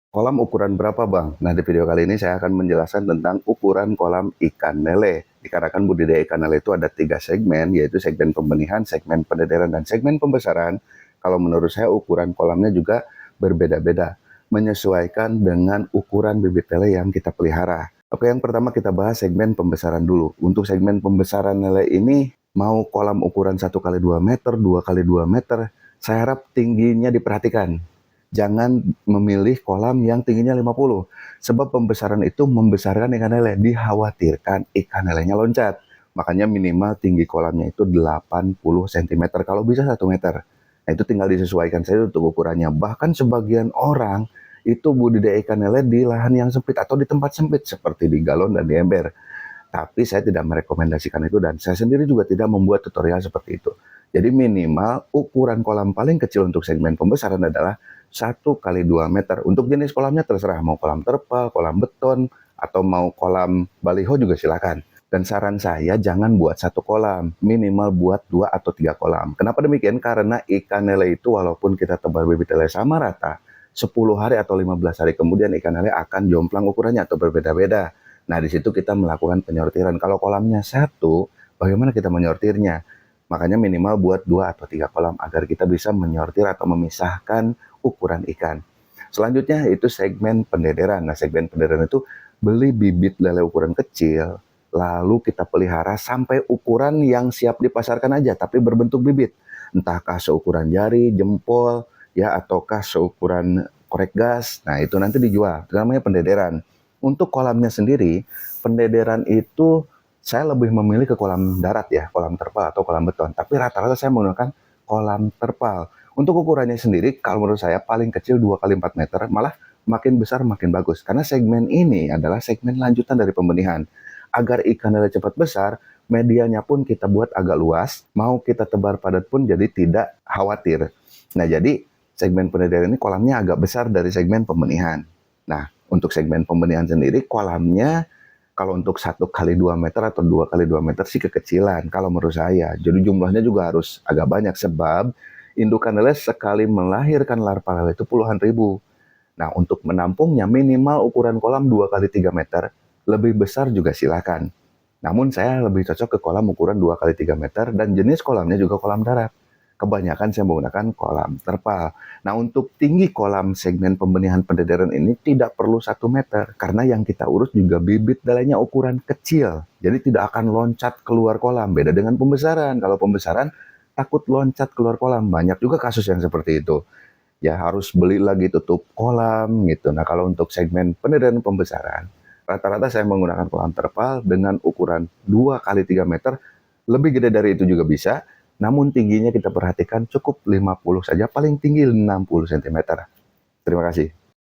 Kolam ukuran berapa Bang? Nah di video kali ini saya akan menjelaskan tentang ukuran kolam ikan lele. Dikarenakan budidaya ikan lele itu ada 3 segmen, yaitu segmen pembenihan, segmen pendederan, dan segmen pembesaran. Kalau menurut saya ukuran kolamnya juga berbeda-beda, menyesuaikan dengan ukuran bibit lele yang kita pelihara. Oke, yang pertama kita bahas segmen pembesaran dulu. Untuk segmen pembesaran lele ini, mau kolam ukuran 1 kali 2 meter, 2 kali 2 meter, saya harap tingginya diperhatikan. Jangan memilih kolam yang tingginya 50, sebab pembesaran itu membesarkan ikan lele, dikhawatirkan ikan lelenya loncat. Makanya minimal tinggi kolamnya itu 80 cm, kalau bisa 1 meter. Nah itu tinggal disesuaikan saja untuk ukurannya. Bahkan sebagian orang itu budidaya ikan lele di lahan yang sempit atau di tempat sempit seperti di galon dan di ember. Tapi saya tidak merekomendasikan itu dan saya sendiri juga tidak membuat tutorial seperti itu. Jadi minimal ukuran kolam paling kecil untuk segmen pembesaran adalah 1 kali 2 meter. Untuk jenis kolamnya terserah, mau kolam terpal, kolam beton, atau mau kolam baliho juga silakan. Dan saran saya jangan buat 1 kolam, minimal buat 2 atau 3 kolam. Kenapa demikian? Karena ikan lele itu walaupun kita tebar bibit lele sama rata, 10 hari atau 15 hari kemudian ikan lele akan jomplang ukurannya atau berbeda-beda. Nah di situ kita melakukan penyortiran. Kalau kolamnya 1, bagaimana kita menyortirnya? Makanya minimal buat 2 atau 3 kolam agar kita bisa menyortir atau memisahkan ukuran ikan. Selanjutnya itu segmen pendederan. Nah, segmen pendederan itu beli bibit lele ukuran kecil, lalu kita pelihara sampai ukuran yang siap dipasarkan aja, tapi berbentuk bibit. Entahkah seukuran jari, jempol, ya ataukah seukuran korek gas. Nah, itu nanti dijual. Itu namanya pendederan. Untuk kolamnya sendiri, pendederan itu saya lebih memilih ke kolam darat ya, kolam terpal atau kolam beton. Tapi rata-rata saya menggunakan kolam terpal. Untuk ukurannya sendiri, kalau menurut saya paling kecil 2 kali 4 meter, malah makin besar makin bagus. Karena segmen ini adalah segmen lanjutan dari pembenihan. Agar ikan lele cepat besar, medianya pun kita buat agak luas, mau kita tebar padat pun jadi tidak khawatir. Nah jadi segmen pendederan ini kolamnya agak besar dari segmen pembenihan. Nah untuk segmen pembenihan sendiri kolamnya kalau untuk 1 kali 2 meter atau 2 kali 2 meter sih kekecilan kalau menurut saya. Jadi jumlahnya juga harus agak banyak sebab indukan lele sekali melahirkan larva lele itu puluhan ribu. Nah untuk menampungnya minimal ukuran kolam 2 kali 3 meter, lebih besar juga silakan. Namun saya lebih cocok ke kolam ukuran 2 kali 3 meter dan jenis kolamnya juga kolam darat. Kebanyakan saya menggunakan kolam terpal. Nah untuk tinggi kolam segmen pembenihan pendederan ini tidak perlu 1 meter. Karena yang kita urus juga bibit lelenya ukuran kecil. Jadi tidak akan loncat keluar kolam. Beda dengan pembesaran. Kalau pembesaran takut loncat keluar kolam. Banyak juga kasus yang seperti itu. Ya harus beli lagi tutup kolam gitu. Nah kalau untuk segmen pendederan pembesaran, rata-rata saya menggunakan kolam terpal dengan ukuran 2 kali 3 meter. Lebih gede dari itu juga bisa, namun tingginya kita perhatikan cukup 50 saja, paling tinggi 60 cm. Terima kasih.